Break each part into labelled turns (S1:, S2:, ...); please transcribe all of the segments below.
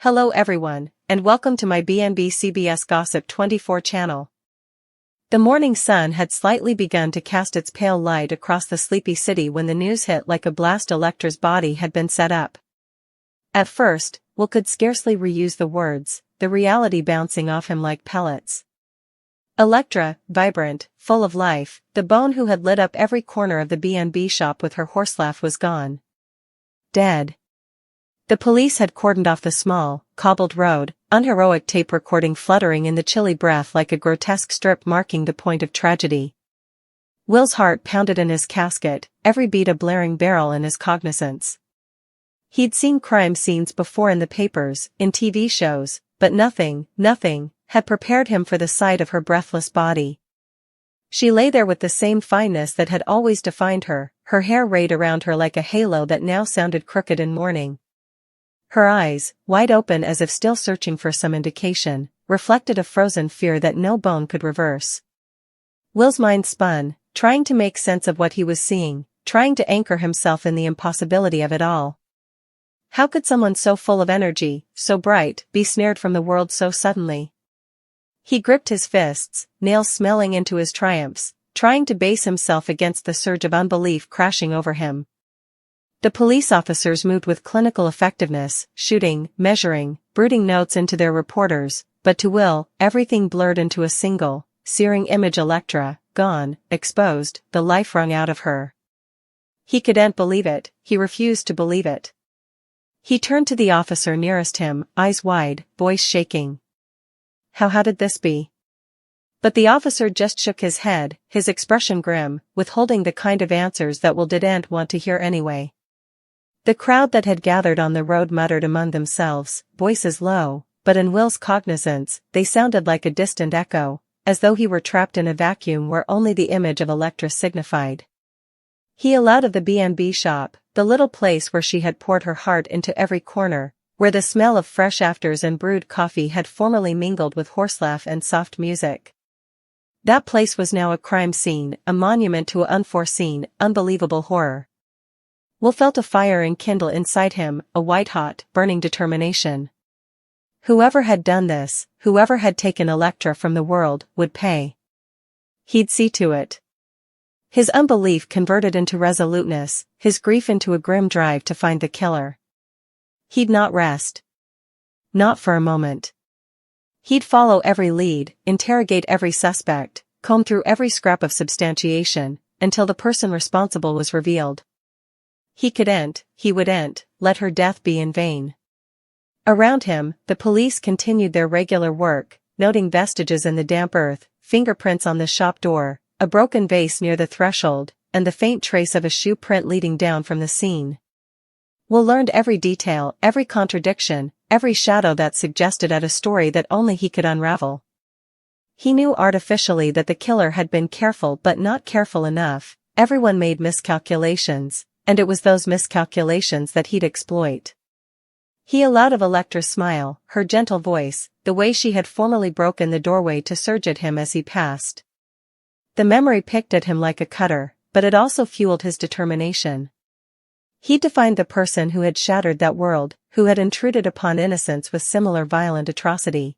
S1: Hello everyone, and welcome to my BNB CBS Gossip 24 channel. The morning sun had slightly begun to cast its pale light across the sleepy city when the news hit like a blast. Electra's body had been set up. At first, Will could scarcely reuse the words, the reality bouncing off him like pellets. Electra, vibrant, full of life, the bone who had lit up every corner of the BNB shop with her horselaugh was gone. Dead. The police had cordoned off the small, cobbled road, unheroic tape recording fluttering in the chilly breath like a grotesque strip marking the point of tragedy. Will's heart pounded in his casket, every beat a blaring barrel in his cognizance. He'd seen crime scenes before in the papers, in TV shows, but nothing, had prepared him for the sight of her breathless body. She lay there with the same fineness that had always defined her, her hair rayed around her like a halo that now sounded crooked in mourning. Her eyes, wide open as if still searching for some indication, reflected a frozen fear that no bone could reverse. Will's mind spun, trying to make sense of what he was seeing, trying to anchor himself in the impossibility of it all. How could someone so full of energy, so bright, be snared from the world so suddenly? He gripped his fists, nails smelling into his triumphs, trying to base himself against the surge of unbelief crashing over him. The police officers moved with clinical effectiveness, shooting, measuring, brooding notes into their reporters, but to Will, everything blurred into a single, searing image. Electra, gone, exposed, the life wrung out of her. He couldn't believe it, he refused to believe it. He turned to the officer nearest him, eyes wide, voice shaking. How did this be? But the officer just shook his head, his expression grim, withholding the kind of answers that Will didn't want to hear anyway. The crowd that had gathered on the road muttered among themselves, voices low, but in Will's cognizance, they sounded like a distant echo, as though he were trapped in a vacuum where only the image of Electra signified. He allowed of the BNB shop, the little place where she had poured her heart into every corner, where the smell of fresh afters and brewed coffee had formerly mingled with horselaugh and soft music. That place was now a crime scene, a monument to unforeseen, unbelievable horror. Will felt a fire enkindle inside him, a white-hot, burning determination. Whoever had done this, whoever had taken Electra from the world, would pay. He'd see to it. His unbelief converted into resoluteness, his grief into a grim drive to find the killer. He'd not rest. Not for a moment. He'd follow every lead, interrogate every suspect, comb through every scrap of substantiation, until the person responsible was revealed. He wouldn't, let her death be in vain. Around him, the police continued their regular work, noting vestiges in the damp earth, fingerprints on the shop door, a broken vase near the threshold, and the faint trace of a shoe print leading down from the scene. Will learned every detail, every contradiction, every shadow that suggested at a story that only he could unravel. He knew artificially that the killer had been careful but not careful enough. Everyone made miscalculations, and it was those miscalculations that he'd exploit. He allowed of Electra's smile, her gentle voice, the way she had formerly broken the doorway to surge at him as he passed. The memory picked at him like a cutter, but it also fueled his determination. He defined the person who had shattered that world, who had intruded upon innocence with similar violent atrocity.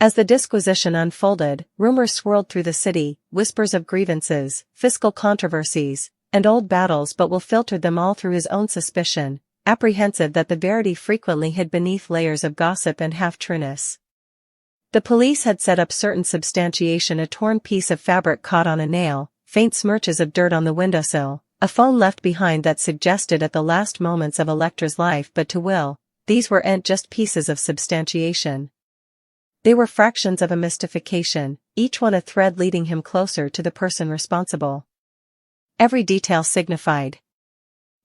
S1: As the disquisition unfolded, rumors swirled through the city, whispers of grievances, fiscal controversies, and old battles, but Will filtered them all through his own suspicion, apprehensive that the verity frequently hid beneath layers of gossip and half-trueness. The police had set up certain substantiation: a torn piece of fabric caught on a nail, faint smirches of dirt on the windowsill, a phone left behind that suggested at the last moments of Electra's life, but to Will, these weren't just pieces of substantiation. They were fractions of a mystification, each one a thread leading him closer to the person responsible. Every detail signified.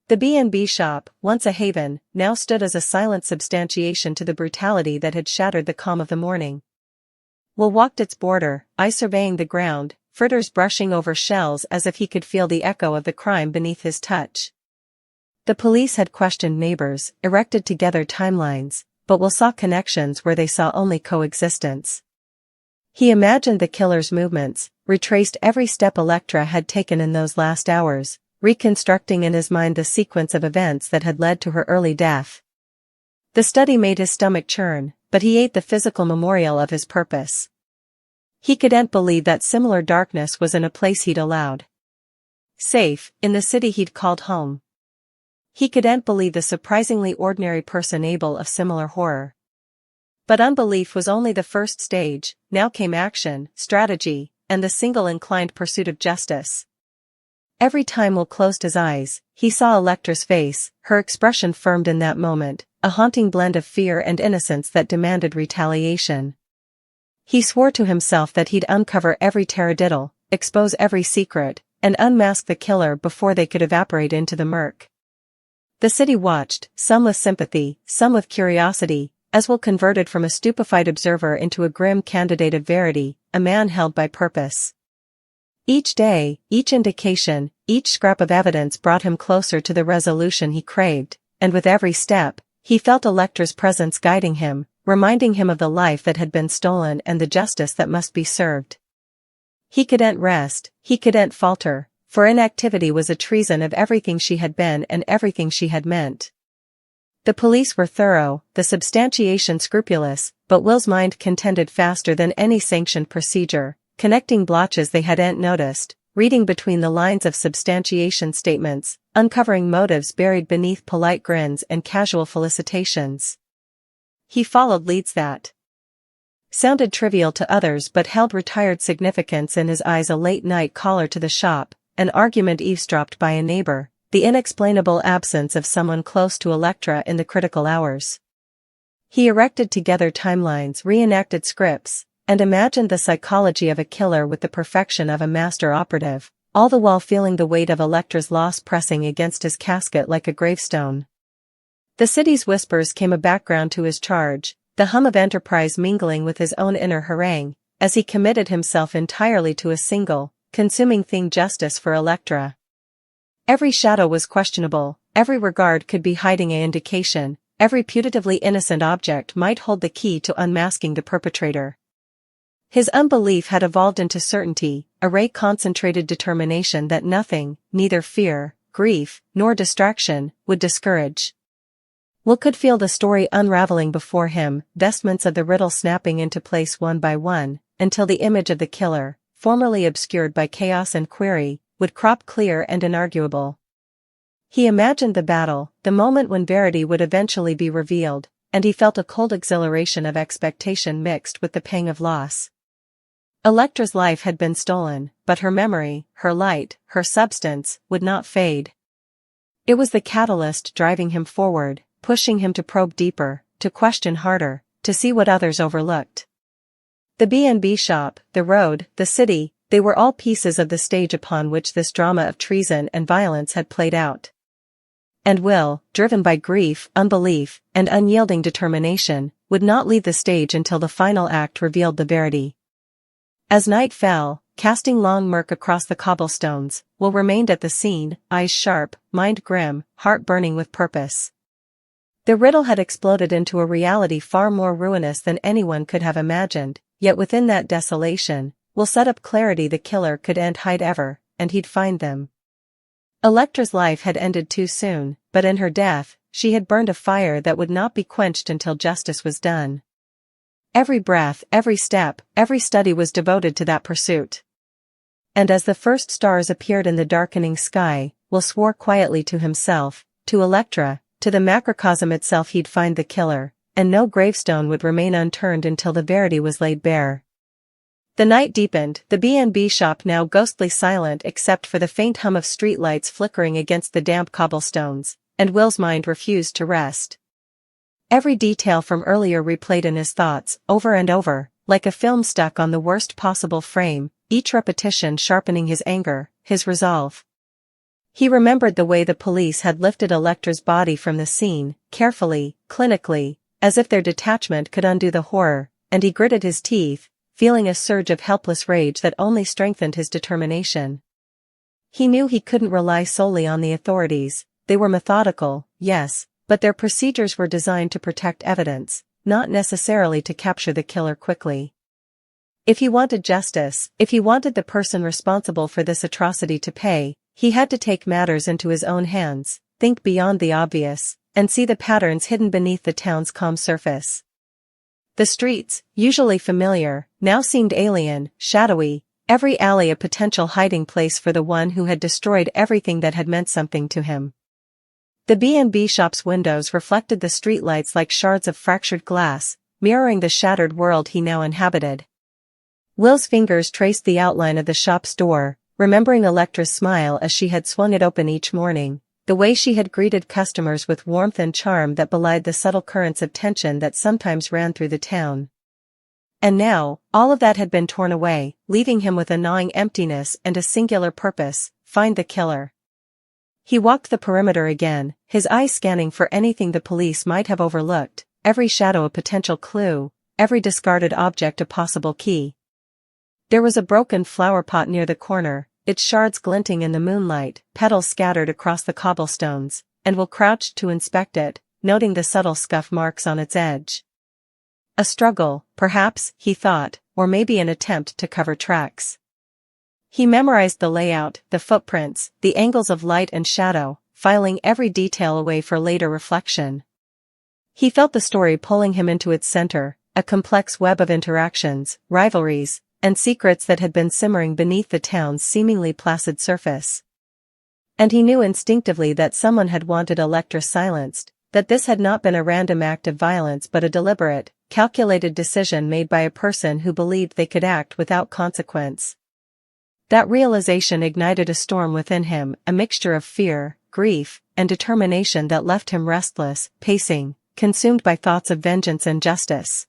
S1: The BNB shop, once a haven, now stood as a silent substantiation to the brutality that had shattered the calm of the morning. Will walked its border, eyes surveying the ground, fritters brushing over shells as if he could feel the echo of the crime beneath his touch. The police had questioned neighbors, erected together timelines, but Will saw connections where they saw only coexistence. He imagined the killer's movements, retraced every step Electra had taken in those last hours, reconstructing in his mind the sequence of events that had led to her early death. The study made his stomach churn, but he ate the physical memorial of his purpose. He couldn't believe that similar darkness was in a place he'd allowed safe, in the city he'd called home. He couldn't believe the surprisingly ordinary person able of similar horror. But unbelief was only the first stage. Now came action, strategy, and the single-inclined pursuit of justice. Every time Will closed his eyes, he saw Electra's face, her expression firmed in that moment, a haunting blend of fear and innocence that demanded retaliation. He swore to himself that he'd uncover every taradiddle, expose every secret, and unmask the killer before they could evaporate into the murk. The city watched, some with sympathy, some with curiosity, as Will converted from a stupefied observer into a grim candidate of verity, a man held by purpose. Each day, each indication, each scrap of evidence brought him closer to the resolution he craved, and with every step, he felt Electra's presence guiding him, reminding him of the life that had been stolen and the justice that must be served. He couldn't rest, he couldn't falter, for inactivity was a treason of everything she had been and everything she had meant. The police were thorough, the substantiation scrupulous, but Will's mind contended faster than any sanctioned procedure, connecting blotches they hadn't noticed, reading between the lines of substantiation statements, uncovering motives buried beneath polite grins and casual felicitations. He followed leads that sounded trivial to others but held retired significance in his eyes: a late-night caller to the shop, an argument eavesdropped by a neighbor, the inexplainable absence of someone close to Electra in the critical hours. He erected together timelines, reenacted scripts, and imagined the psychology of a killer with the perfection of a master operative, all the while feeling the weight of Electra's loss pressing against his casket like a gravestone. The city's whispers came a background to his charge, the hum of enterprise mingling with his own inner harangue, as he committed himself entirely to a single, consuming thing: justice for Electra. Every shadow was questionable, every regard could be hiding an indication, every putatively innocent object might hold the key to unmasking the perpetrator. His unbelief had evolved into certainty, a ray-concentrated determination that nothing, neither fear, grief, nor distraction, would discourage. Will could feel the story unraveling before him, vestments of the riddle snapping into place one by one, until the image of the killer, formerly obscured by chaos and query, would crop clear and inarguable. He imagined the battle, the moment when verity would eventually be revealed, and he felt a cold exhilaration of expectation mixed with the pang of loss. Electra's life had been stolen, but her memory, her light, her substance, would not fade. It was the catalyst driving him forward, pushing him to probe deeper, to question harder, to see what others overlooked. The B&B shop, the road, the city, they were all pieces of the stage upon which this drama of treason and violence had played out. And Will, driven by grief, unbelief, and unyielding determination, would not leave the stage until the final act revealed the verity. As night fell, casting long murk across the cobblestones, Will remained at the scene, eyes sharp, mind grim, heart burning with purpose. The riddle had exploded into a reality far more ruinous than anyone could have imagined, yet within that desolation, Will set up clarity the killer couldn't hide ever, and he'd find them. Electra's life had ended too soon, but in her death, she had burned a fire that would not be quenched until justice was done. Every breath, every step, every study was devoted to that pursuit. And as the first stars appeared in the darkening sky, Will swore quietly to himself, to Electra, to the macrocosm itself he'd find the killer, and no gravestone would remain unturned until the verity was laid bare. The night deepened, the B&B shop now ghostly silent except for the faint hum of streetlights flickering against the damp cobblestones, and Will's mind refused to rest. Every detail from earlier replayed in his thoughts, over and over, like a film stuck on the worst possible frame, each repetition sharpening his anger, his resolve. He remembered the way the police had lifted Electra's body from the scene, carefully, clinically, as if their detachment could undo the horror, and he gritted his teeth, feeling a surge of helpless rage that only strengthened his determination. He knew he couldn't rely solely on the authorities. They were methodical, yes, but their procedures were designed to protect evidence, not necessarily to capture the killer quickly. If he wanted justice, if he wanted the person responsible for this atrocity to pay, he had to take matters into his own hands, think beyond the obvious, and see the patterns hidden beneath the town's calm surface. The streets, usually familiar, now seemed alien, shadowy, every alley a potential hiding place for the one who had destroyed everything that had meant something to him. The B&B shop's windows reflected the streetlights like shards of fractured glass, mirroring the shattered world he now inhabited. Will's fingers traced the outline of the shop's door, remembering Electra's smile as she had swung it open each morning, the way she had greeted customers with warmth and charm that belied the subtle currents of tension that sometimes ran through the town. And now, all of that had been torn away, leaving him with a gnawing emptiness and a singular purpose: find the killer. He walked the perimeter again, his eyes scanning for anything the police might have overlooked, every shadow a potential clue, every discarded object a possible key. There was a broken flower pot near the corner, its shards glinting in the moonlight, petals scattered across the cobblestones, and Will crouched to inspect it, noting the subtle scuff marks on its edge. A struggle, perhaps, he thought, or maybe an attempt to cover tracks. He memorized the layout, the footprints, the angles of light and shadow, filing every detail away for later reflection. He felt the story pulling him into its center, a complex web of interactions, rivalries, and secrets that had been simmering beneath the town's seemingly placid surface. And he knew instinctively that someone had wanted Electra silenced, that this had not been a random act of violence but a deliberate, calculated decision made by a person who believed they could act without consequence. That realization ignited a storm within him, a mixture of fear, grief, and determination that left him restless, pacing, consumed by thoughts of vengeance and justice.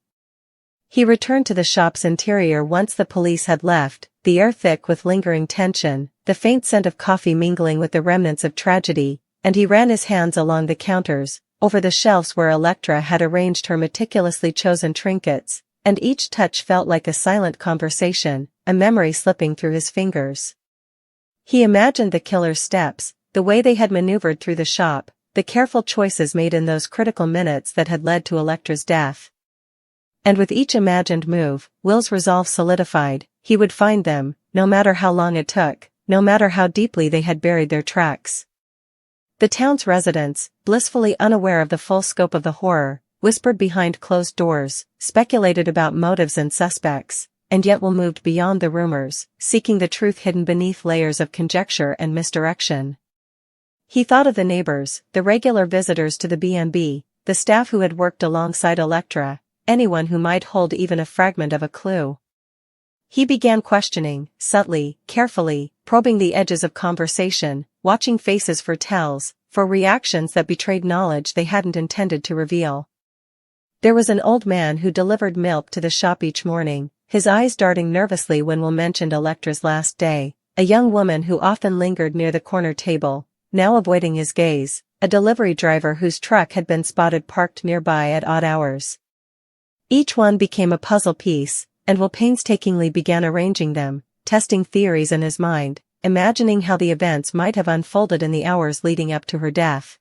S1: He returned to the shop's interior once the police had left, the air thick with lingering tension, the faint scent of coffee mingling with the remnants of tragedy, and he ran his hands along the counters, over the shelves where Electra had arranged her meticulously chosen trinkets, and each touch felt like a silent conversation, a memory slipping through his fingers. He imagined the killer's steps, the way they had maneuvered through the shop, the careful choices made in those critical minutes that had led to Electra's death. And with each imagined move, Will's resolve solidified: he would find them, no matter how long it took, no matter how deeply they had buried their tracks. The town's residents, blissfully unaware of the full scope of the horror, whispered behind closed doors, speculated about motives and suspects, and yet Will moved beyond the rumors, seeking the truth hidden beneath layers of conjecture and misdirection. He thought of the neighbors, the regular visitors to the B&B, the staff who had worked alongside Electra, anyone who might hold even a fragment of a clue. He began questioning, subtly, carefully, probing the edges of conversation, watching faces for tells, for reactions that betrayed knowledge they hadn't intended to reveal. There was an old man who delivered milk to the shop each morning, his eyes darting nervously when Will mentioned Electra's last day, a young woman who often lingered near the corner table, now avoiding his gaze, a delivery driver whose truck had been spotted parked nearby at odd hours. Each one became a puzzle piece, and Will painstakingly began arranging them, testing theories in his mind, imagining how the events might have unfolded in the hours leading up to her death.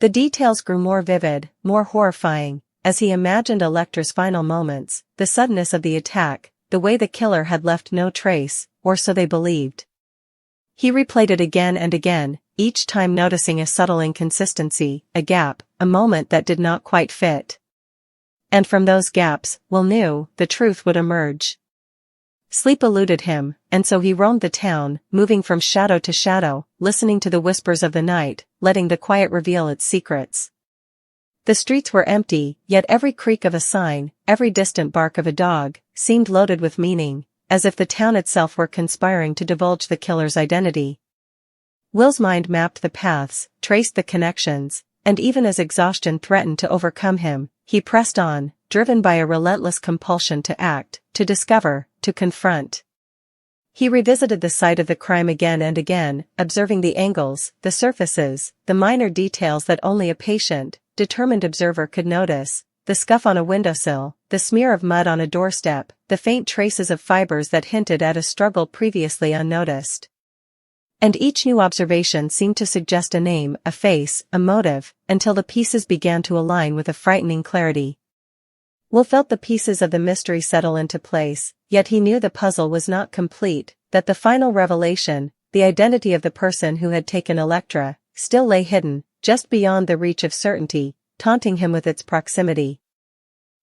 S1: The details grew more vivid, more horrifying, as he imagined Electra's final moments, the suddenness of the attack, the way the killer had left no trace, or so they believed. He replayed it again and again, each time noticing a subtle inconsistency, a gap, a moment that did not quite fit. And from those gaps, Will knew, the truth would emerge. Sleep eluded him, and so he roamed the town, moving from shadow to shadow, listening to the whispers of the night, letting the quiet reveal its secrets. The streets were empty, yet every creak of a sign, every distant bark of a dog, seemed loaded with meaning, as if the town itself were conspiring to divulge the killer's identity. Will's mind mapped the paths, traced the connections, and even as exhaustion threatened to overcome him, he pressed on, driven by a relentless compulsion to act, to discover, to confront. He revisited the site of the crime again and again, observing the angles, the surfaces, the minor details that only a patient, determined observer could notice, the scuff on a windowsill, the smear of mud on a doorstep, the faint traces of fibers that hinted at a struggle previously unnoticed. And each new observation seemed to suggest a name, a face, a motive, until the pieces began to align with a frightening clarity. Will felt the pieces of the mystery settle into place, yet he knew the puzzle was not complete, that the final revelation, the identity of the person who had taken Electra, still lay hidden, just beyond the reach of certainty, taunting him with its proximity.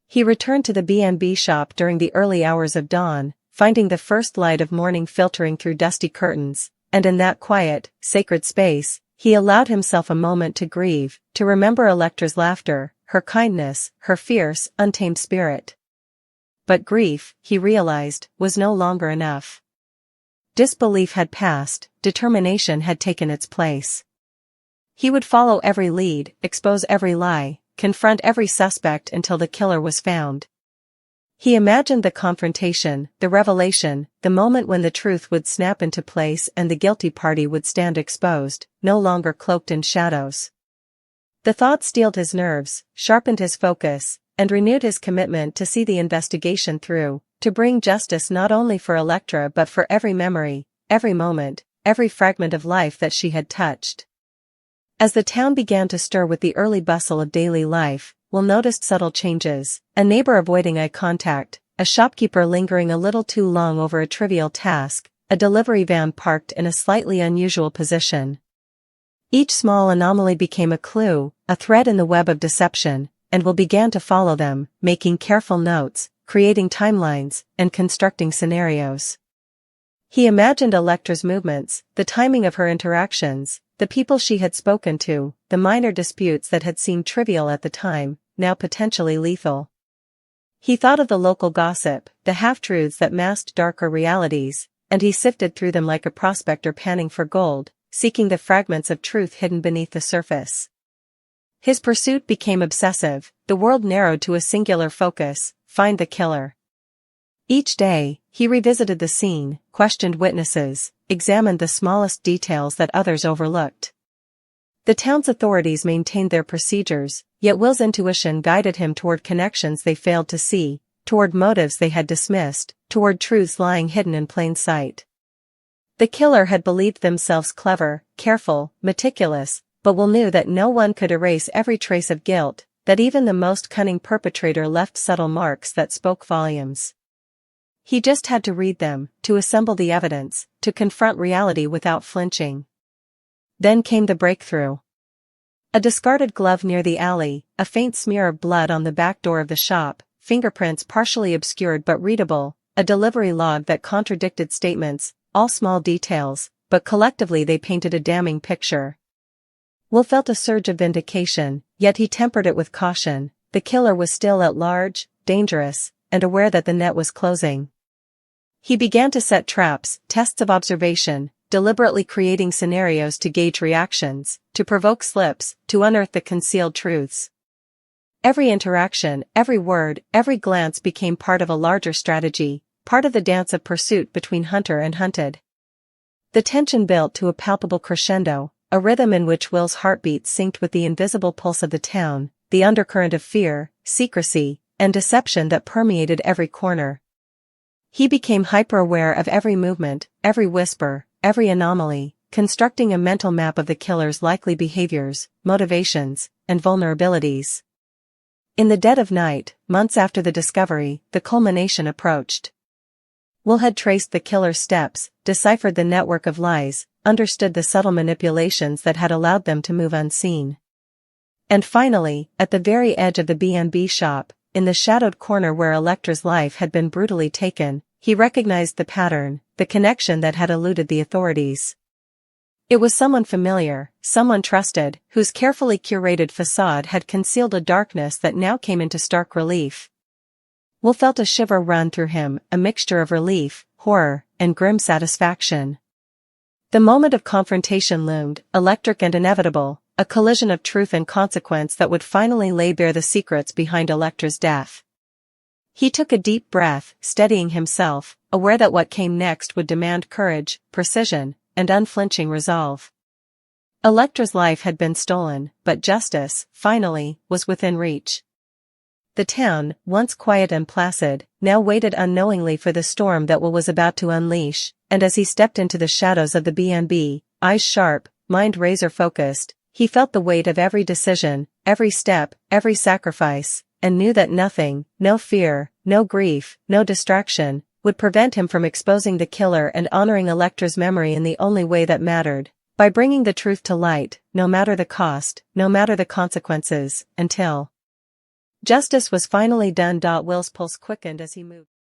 S1: He returned to the B&B shop during the early hours of dawn, finding the first light of morning filtering through dusty curtains, and in that quiet, sacred space, he allowed himself a moment to grieve, to remember Electra's laughter, her kindness, her fierce, untamed spirit. But grief, he realized, was no longer enough. Disbelief had passed, determination had taken its place. He would follow every lead, expose every lie, confront every suspect until the killer was found. He imagined the confrontation, the revelation, the moment when the truth would snap into place and the guilty party would stand exposed, no longer cloaked in shadows. The thought steeled his nerves, sharpened his focus, and renewed his commitment to see the investigation through, to bring justice not only for Electra but for every memory, every moment, every fragment of life that she had touched. As the town began to stir with the early bustle of daily life, Will noticed subtle changes, a neighbor avoiding eye contact, a shopkeeper lingering a little too long over a trivial task, a delivery van parked in a slightly unusual position. Each small anomaly became a clue, a thread in the web of deception, and Will began to follow them, making careful notes, creating timelines, and constructing scenarios. He imagined Electra's movements, the timing of her interactions, the people she had spoken to, the minor disputes that had seemed trivial at the time, now potentially lethal. He thought of the local gossip, the half-truths that masked darker realities, and he sifted through them like a prospector panning for gold, seeking the fragments of truth hidden beneath the surface. His pursuit became obsessive, the world narrowed to a singular focus: find the killer. Each day, he revisited the scene, questioned witnesses, examined the smallest details that others overlooked. The town's authorities maintained their procedures, yet Will's intuition guided him toward connections they failed to see, toward motives they had dismissed, toward truths lying hidden in plain sight. The killer had believed themselves clever, careful, meticulous, but Will knew that no one could erase every trace of guilt, that even the most cunning perpetrator left subtle marks that spoke volumes. He just had to read them, to assemble the evidence, to confront reality without flinching. Then came the breakthrough. A discarded glove near the alley, a faint smear of blood on the back door of the shop, fingerprints partially obscured but readable, a delivery log that contradicted statements, all small details, but collectively they painted a damning picture. Will felt a surge of vindication, yet he tempered it with caution. The killer was still at large, dangerous, and aware that the net was closing. He began to set traps, tests of observation, deliberately creating scenarios to gauge reactions, to provoke slips, to unearth the concealed truths. Every interaction, every word, every glance became part of a larger strategy, part of the dance of pursuit between hunter and hunted. The tension built to a palpable crescendo, a rhythm in which Will's heartbeat synced with the invisible pulse of the town, the undercurrent of fear, secrecy, and deception that permeated every corner. He became hyper-aware of every movement, every whisper, every anomaly, constructing a mental map of the killer's likely behaviors, motivations, and vulnerabilities. In the dead of night, months after the discovery, the culmination approached. Will had traced the killer's steps, deciphered the network of lies, understood the subtle manipulations that had allowed them to move unseen. And finally, at the very edge of the B&B shop, in the shadowed corner where Electra's life had been brutally taken, he recognized the pattern, the connection that had eluded the authorities. It was someone familiar, someone trusted, whose carefully curated facade had concealed a darkness that now came into stark relief. Will felt a shiver run through him, a mixture of relief, horror, and grim satisfaction. The moment of confrontation loomed, electric and inevitable, a collision of truth and consequence that would finally lay bare the secrets behind Electra's death. He took a deep breath, steadying himself, aware that what came next would demand courage, precision, and unflinching resolve. Electra's life had been stolen, but justice, finally, was within reach. The town, once quiet and placid, now waited unknowingly for the storm that Will was about to unleash, and as he stepped into the shadows of the B&B, eyes sharp, mind razor-focused, he felt the weight of every decision, every step, every sacrifice, and knew that nothing, no fear, no grief, no distraction, would prevent him from exposing the killer and honoring Electra's memory in the only way that mattered, By bringing the truth to light, no matter the cost, no matter the consequences, until justice was finally done. Will's pulse quickened as he moved.